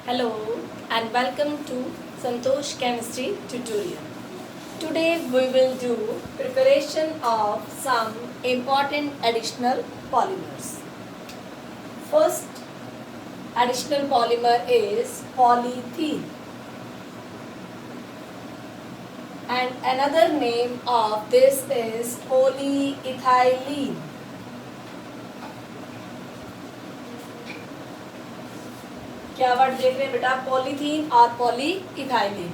Hello and welcome to Santosh Chemistry tutorial. Today we will do preparation of some important additional polymers. First additional polymer is polythene, and another name of this is polyethylene. क्या word देख रहे हैं बेटा? Polythene और polyethylene.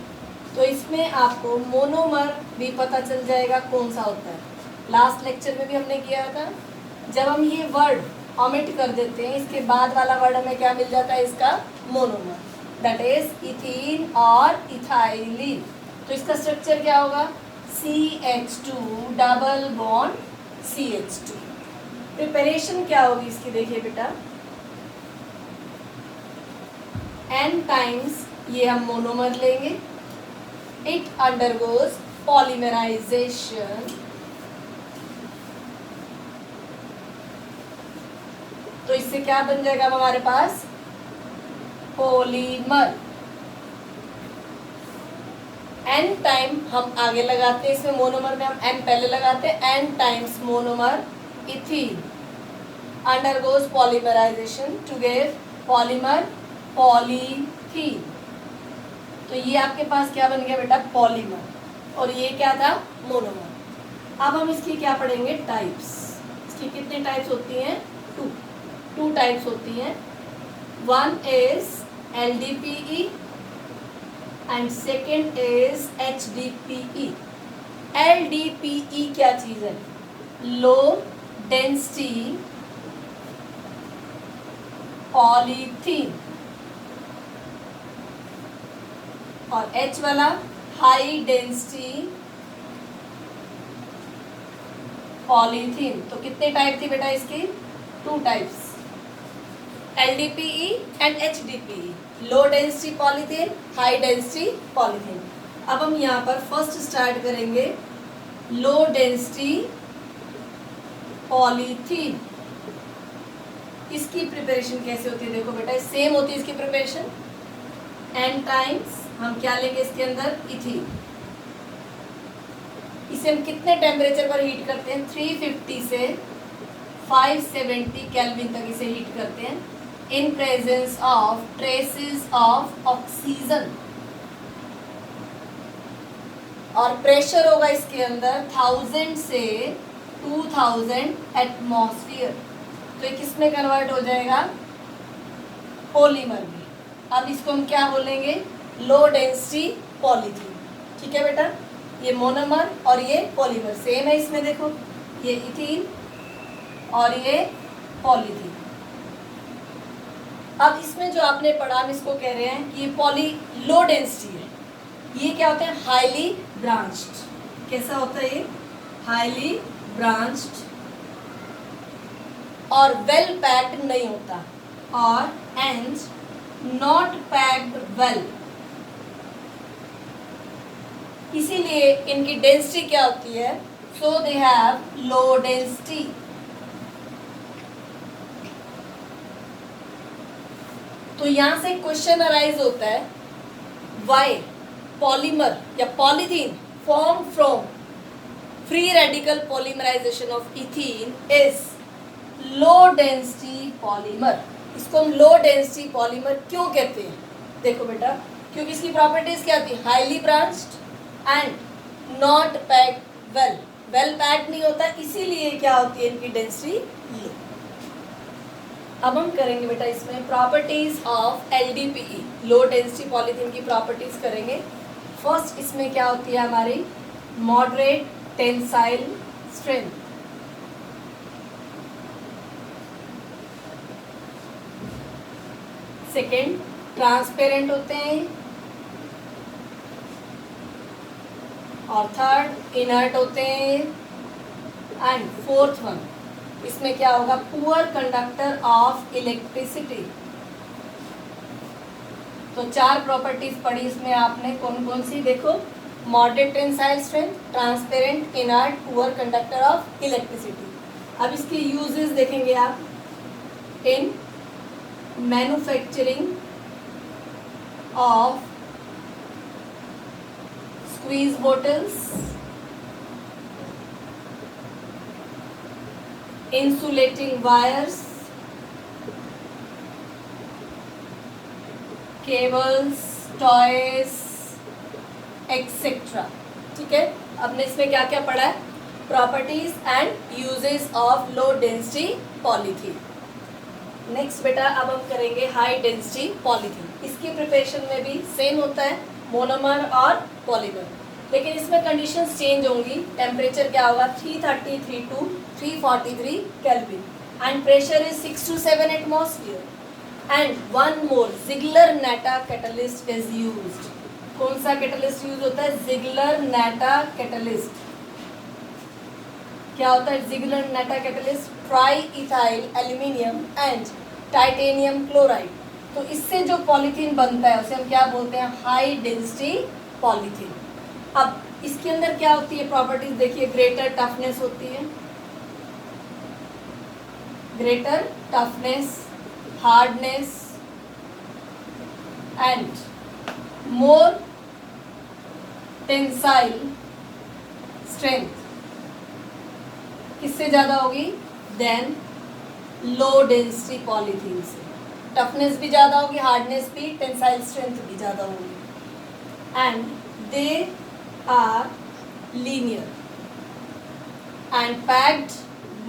तो इसमें आपको monomer भी पता चल जाएगा कौन सा होता है। लास्ट लेक्चर में भी हमने किया था। जब हम ये वर्ड ओमिट कर देते हैं, इसके बाद वाला वर्ड हमें क्या मिल जाता है? इसका मोनोमर, दैट इज इथीन और इथाइलिन। तो इसका स्ट्रक्चर क्या होगा? CH2 double bond CH2। Preparation क्या होगी इसकी? देखिए बेटा, n टाइम्स ये हम मोनोमर लेंगे, इट अंडरगोज पॉलीमराइजेशन, तो इससे क्या बन जाएगा हमारे पास? पॉलीमर। n टाइम हम आगे लगाते हैं, इसमें मोनोमर में हम n पहले लगाते हैं, n times monomer ethene undergoes polymerisation to get polymer polythene. तो ये आपके पास क्या बन गया बेटा? पॉलीमर। और ये क्या था? मोनोमर। अब हम इसकी क्या पढ़ेंगे? टाइप्स। इसकी कितने टाइप्स होती हैं? टू टाइप्स होती हैं। One is LDPE and second is HDPE। LDPE क्या चीज है? लो डेंसिटी पॉलीथीन, और H वाला हाई डेंसिटी पॉलीथीन। तो कितने टाइप थी बेटा इसकी? Two types, LDPE and HDPE, low density polythene, high density polythene. अब हम यहाँ पर फर्स्ट स्टार्ट करेंगे लो डेंसिटी पॉलीथीन। इसकी प्रिपरेशन कैसे होती है? देखो बेटा, सेम होती है इसकी प्रिपरेशन। n टाइम्स हम क्या लेंगे इसके अंदर? इथीन। इसे हम कितने टेम्परेचर पर हीट करते हैं? 350 से 570 केल्विन तक इसे हीट करते हैं, in presence of traces of oxygen. और प्रेशर होगा इसके अंदर 1000 से 2000 एटमॉस्फेयर। तो ये किस में कन्वर्ट हो जाएगा? पॉलीमर में। अब इसको हम क्या बोलेंगे? Low density polythene. ठीक है बेटा, ये मोनोमर और ये पॉलीमर सेम है। इसमें देखो, ये इथीन और ये पॉलीथीन। अब इसमें जो आपने पढ़ा, हम इसको कह रहे हैं कि ये पॉली लो डेंसिटी है। ये क्या होता है? Highly branched. कैसा होता है ये? हाईली ब्रांच्ड और वेल पैक्ड नहीं होता, और एंड नॉट पैक्ड वेल। इसीलिए इनकी डेंसिटी क्या होती है? So they have low density. तो यहां से क्वेश्चन अराइज होता है, व्हाई पॉलीमर या polythene form from free radical polymerisation of ethene is low density polymer. इसको हम लो डेंसिटी पॉलीमर क्यों कहते हैं? देखो बेटा, क्योंकि इसकी प्रॉपर्टीज क्या होती है? Highly branched and not packed well. Well packed नहीं होता, इसीलिए क्या होती है इनकी डेंसिटी लो। अब हम करेंगे बेटा इसमें properties of LDPE, low density polythene की प्रॉपर्टीज करेंगे। फर्स्ट इसमें क्या होती है हमारी? Moderate tensile strength. Second, transparent होते हैं, और थर्ड इनर्ट होते हैं, एंड फोर्थ वन इसमें क्या होगा? Poor conductor of electricity. तो चार प्रॉपर्टीज पढ़ी इसमें आपने, कौन कौन सी? देखो, moderate tensile strength, transparent, inert, poor conductor of electricity. अब इसके यूजेस देखेंगे आप in manufacturing of squeeze bottles, insulating wires, cables, toys, etcetera. ठीक है, आपने इसमें क्या क्या पढ़ा है? Properties and uses of low density polythene. Next बेटा अब हम करेंगे हाई डेंसिटी पॉलीथीन. इसकी प्रिपरेशन में भी सेम होता है, मोनोमर और पॉलीमर, लेकिन इसमें कंडीशंस चेंज होंगी. टेम्परेचर क्या होगा? 333 to 343 kelvin and pressure is 6 to 7 atmosphere. And one more Ziegler-Natta catalyst is used. कौन सा कैटलिस्ट यूज होता है? Ziegler-Natta catalyst. क्या होता है Ziegler-Natta catalyst? Try ethyl aluminium and titanium chloride. तो इससे जो पॉलीथीन बनता है उसे हम क्या बोलते हैं? High density polythene. अब इसके अंदर क्या होती है प्रॉपर्टीज? देखिए, ग्रेटर टफनेस होती है, greater toughness, hardness and more tensile strength. किससे ज़्यादा होगी? देन लो डेंसिटी पॉलीथीन से. टफनेस भी ज़्यादा होगी, हार्डनेस भी, टेंसाइल स्ट्रेंथ भी ज़्यादा होगी. And they are linear and packed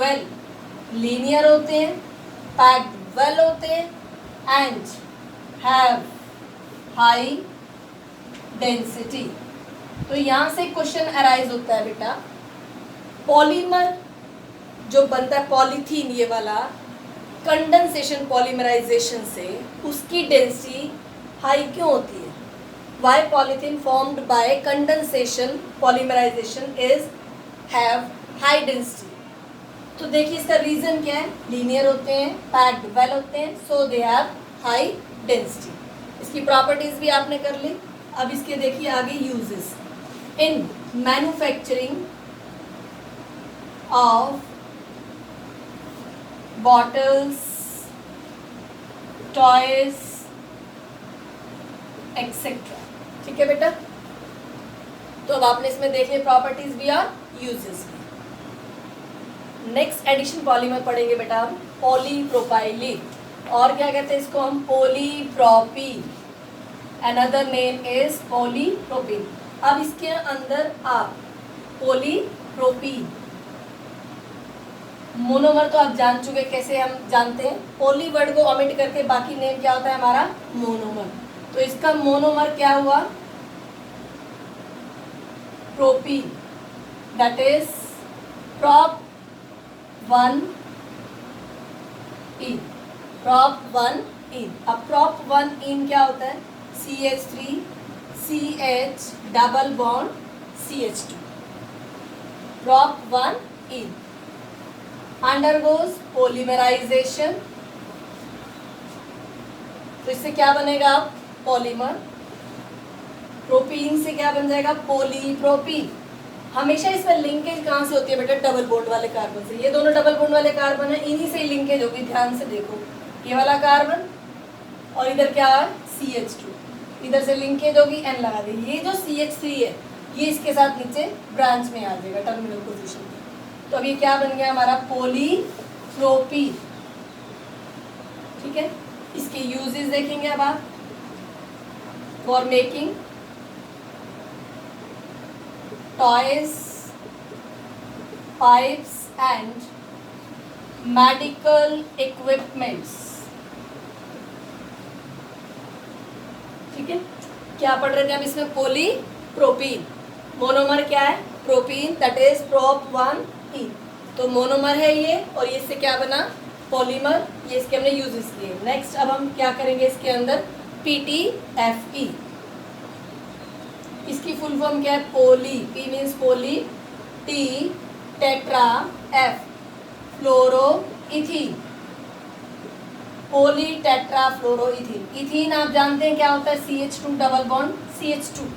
well. Linear होते हैं, पैक्ड वेल होते हैं एंड हैव हाई डेंसिटी. तो यहाँ से क्वेश्चन अराइज होता है बेटा, पॉलीमर जो बनता है पॉलीथीन ये वाला, कंडेंसेशन पॉलीमराइजेशन से उसकी डेंसिटी हाई क्यों होती है? Why polythene formed by condensation polymerization is have high density. तो देखिए इसका रीजन क्या है? लीनियर होते हैं, पैक्ड वेल होते हैं, सो दे हैव हाई डेंसिटी. इसकी प्रॉपर्टीज भी आपने कर ली. अब इसके देखिए आगे uses. In manufacturing of bottles, toys etcetera. ठीक है बेटा, तो अब आपने इसमें देख लिया प्रॉपर्टीज भी और यूजेस भी. नेक्स्ट एडिशन पॉलीमर पढ़ेंगे बेटा हम, पॉलीप्रोपाइलीन. और क्या कहते हैं इसको हम? Polypropene. Another name is polypropene. अब इसके अंदर आप पॉलीप्रोपीन, मोनोमर तो आप जान चुके, कैसे हम जानते हैं? पॉली वर्ड को ओमिट करके बाकी नेम क्या होता है हमारा? मोनोमर. तो इसका मोनोमर क्या हुआ? Propene. That is prop 1 in. prop 1 इन. अब prop 1 इन क्या होता है? CH3 CH double bond CH2. prop 1 इन undergoes polymerization. तो इससे क्या बनेगा? पॉलीमर. प्रोपीन से क्या बन जाएगा? पॉलीप्रोपीन. हमेशा इसमें लिंकेज कहाँ से होती है बेटा? डबल बॉन्ड वाले कार्बन से. ये दोनों डबल बॉन्ड वाले कार्बन है, इन्हीं से लिंकेज होगी. ध्यान से देखो, ये वाला कार्बन और इधर क्या है? CH2. इधर से लिंकेज होगी, N लगा दी. ये जो CH3 है ये इसके साथ नीचे ब्रांच में आ जाएगा टर्मिनल पोजीशन में. तो अब ये क्या बन गया हमारा? पॉलीप्रोपीन. ठीक है, इसके यूजेस देखेंगे अब आप. For making toys, pipes and medical equipments. ठीक है, क्या पढ़ रहे थे हम इसमें? पॉलीप्रोपीन. मोनोमर क्या है? प्रोपीन. दैट इज prop 1 इन. तो मोनोमर है ये, और ये इससे क्या बना? पॉलीमर. ये इसके हमने यूजेस किए. नेक्स्ट अब हम क्या करेंगे इसके अंदर? PTFE. इसकी फुल फॉर्म क्या है? पोली. P मीन्स पोली, T टेट्रा, F फ्लोरोइथीन. पोली टेट्रा फ्लोरोइथीन. इथीन आप जानते हैं क्या होता है? CH2 double bond CH2.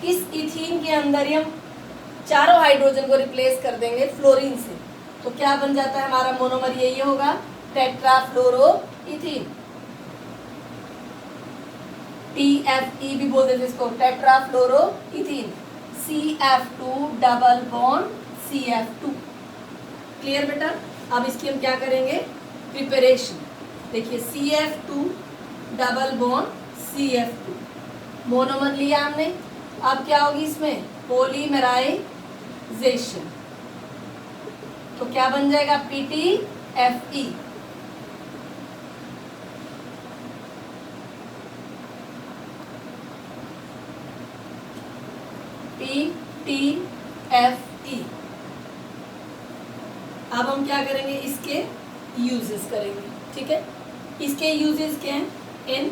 इस इथीन के अंदर ही हम चारों हाइड्रोजन को रिप्लेस कर देंगे फ्लोरीन से. तो क्या बन जाता है हमारा मोनोमर? यही होगा, टेट्रा फ्लोरोइथीन. TFE भी बोल देते इसको, tetrafluoroethene, CF2 double bond CF2। Clear बेटा? अब इसकी हम क्या करेंगे, प्रिपरेशन। देखिए CF2 double bond CF2, monomer लिया हमने, अब क्या होगी इसमें, पॉलीमराइजेशन। तो क्या बन जाएगा, PTFE। PTFE। अब हम क्या करेंगे, इसके यूजेस करेंगे, ठीक है। इसके यूजेस क्या हैं, in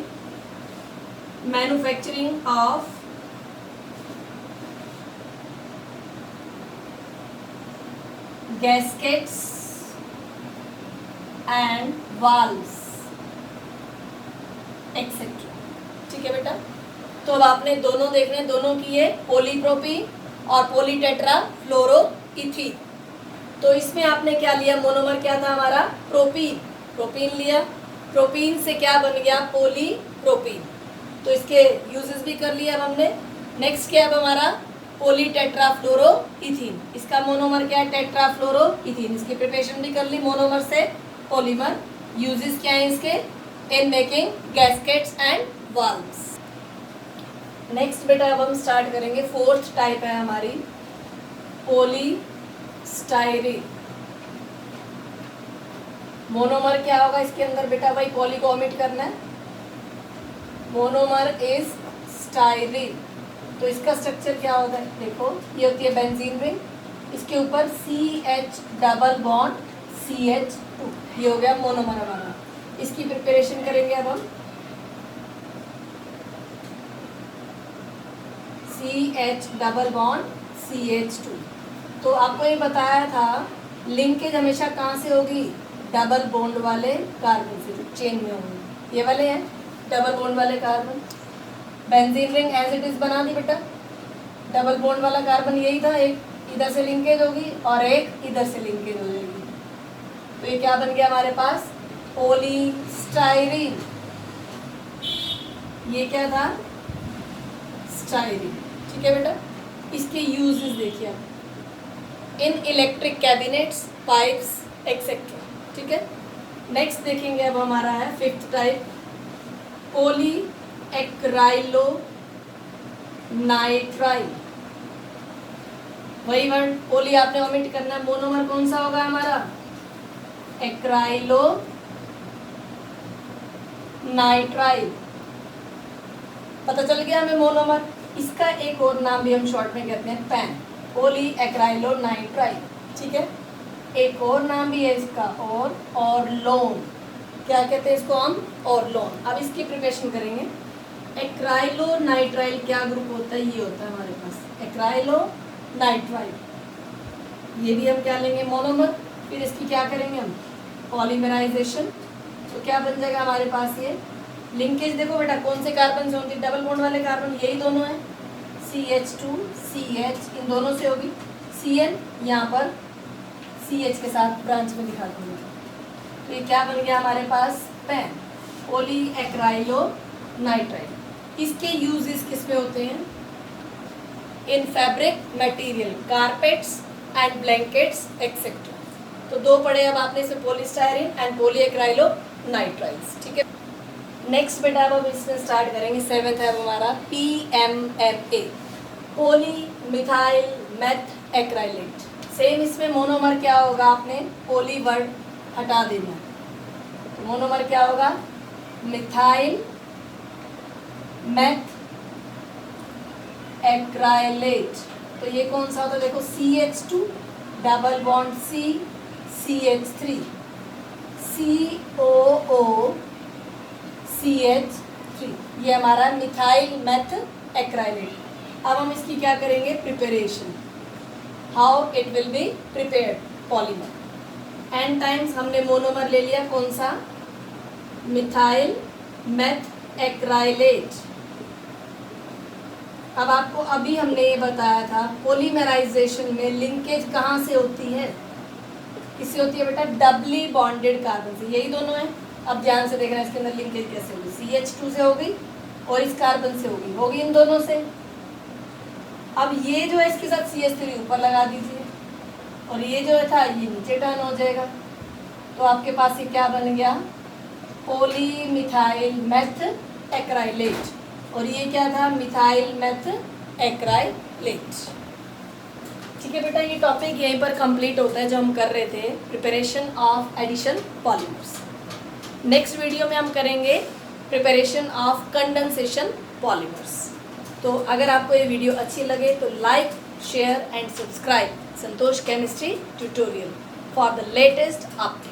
manufacturing of gaskets and valves etcetera, ठीक है बेटा। तो अब आपने दोनों देखने, दोनों की है, पॉलीप्रोपीन और पॉलीटेट्राफ्लोरोइथीन। तो इसमें आपने क्या लिया, मोनोमर क्या था हमारा, प्रोपीन, प्रोपीन लिया, प्रोपीन से क्या बन गया, पॉलीप्रोपीन। तो इसके यूजेस भी कर लिया अब हमने। नेक्स्ट क्या है हमारा, पॉलीटेट्राफ्लोरोइथीन, इसका मोनोमर क्या है, टेट्राफ्लोरोइथीन, इसकी प्रिपरेशन भी कर ली, मोनोमर से पॉलीमर। यूजेस क्या है इसके, in making gaskets and valves. Next बेटा अब हम स्टार्ट करेंगे, फोर्थ टाइप है हमारी पॉलीस्टाइरीन। मोनोमर क्या होगा इसके अंदर बेटा, भाई पॉली को ओमिट करना है, मोनोमर इज स्टाइरीन। तो इसका स्ट्रक्चर क्या होता है, देखो ये होती है बेंजीन रिंग, इसके ऊपर CH डबल बॉन्ड CH2, ये हो गया मोनोमर हमारा। इसकी प्रिपरेशन करेंगे अब हम, CH डबल बॉन्ड CH2। तो आपको ये बताया था लिंकेज हमेशा कहाँ से होगी, डबल बॉन्ड वाले कार्बन से, जो चेन में होंगे, ये वाले हैं डबल बॉन्ड वाले carbon. Benzene ring as it is बना दी बेटा, डबल बॉन्ड वाला कार्बन यही था, एक इधर से लिंकेज होगी और एक इधर से लिंकेज हो जाएगी। तो ये क्या बन गया हमारे पास, पॉलीस्टाइरीन। ये क्या था, स्टाइरीन, ठीक है बेटा। इसके यूजेस देखिए आप, इन इलेक्ट्रिक कैबिनेट्स, पाइप्स एक्सेट्रा, ठीक है। नेक्स्ट देखेंगे अब हमारा है फिफ्थ टाइप, पॉली एक्राइलोनाइट्राइल। वही वर्ड पॉली आपने ओमिट करना है, मोनोमर कौन सा होगा हमारा, एक्राइलोनाइट्राइल। पता चल गया हमें मोनोमर। इसका एक और नाम भी हम शॉर्ट में कहते हैं पैन, पॉली एक्राइलोनाइट्राइल, ठीक है। एक और नाम भी है इसका, और लोन, क्या कहते हैं इसको हम, और लोन। अब इसकी प्रिपरेशन करेंगे। एक्राइलोनाइट्राइल क्या ग्रुप होता है, ये होता है हमारे पास एक्राइलोनाइट्राइल। ये भी हम क्या लेंगे, मोनोमर। फिर इसकी क्या करेंगे हम, पॉलीमराइजेशन। तो क्या बन जाएगा हमारे पास, ये लिंकेज देखो बेटा, कौन से कार्बन से होंगे, डबल बॉन्ड वाले कार्बन, यही दोनों हैं, CH2 CH, इन दोनों से होगी CN, यहाँ पर CH के साथ ब्रांच में दिखा दूंगी। तो ये क्या बन गया हमारे पास, पैन, पॉली एक्राइलोनाइट्राइल। इसके यूजेस किस में होते हैं, in fabric material, carpets and blankets etcetera. तो दो पढ़े अब आपने, से पॉलीस्टाइरीन एंड पॉली एक्राइलोनाइट्राइल्स, ठीक है। नेक्स्ट बेटा अब हम इसमें स्टार्ट करेंगे, सेवेंथ है हमारा PMMA, poly methyl methacrylate. Same इसमें मोनोमर क्या होगा, आपने पॉली वर्ड हटा देना, तो मोनोमर क्या होगा, मिथाइल मेथ एक्राइलेट। तो ये कौन सा होता है, देखो CH2 double bond C CH3 COO CH3, ये हमारा मिथाइल मेथ एक्राइलेट। अब हम इसकी क्या करेंगे, preparation, how it will be prepared, polymer. N times हमने मोनोमर ले लिया, कौन सा, मिथाइल मेथ एक्राइलेट। अब आपको अभी हमने ये बताया था, पॉलीमराइजेशन में लिंकेज कहाँ से होती है, किससे होती है बेटा, डबली बॉन्डेड कार्बन से, यही दोनों हैं। अब ध्यान से देखना इसके अंदर लिंकेज कैसे होगी, CH2 से होगी, और इस कार्बन से होगी इन दोनों से। अब ये जो है इसके साथ CH3 ऊपर लगा दीजिए और ये जो था ये नीचे टर्न हो जाएगा। तो आपके पास ये क्या बन गया, पॉलीमिथाइल मेथ एक्राइलेट, और ये क्या था, मिथाइल मेथ एक्राइलेट। ठीक है बेटा, ये टॉपिक यहीं पर कंप्लीट होता है जो हम कर रहे थे, preparation of addition polymers. Next video में हम करेंगे प्रिपरेशन ऑफ कंडेंसेशन पॉलीमर्स। तो अगर आपको ये वीडियो अच्छी लगे तो like, share and subscribe Santosh chemistry tutorial for the latest update.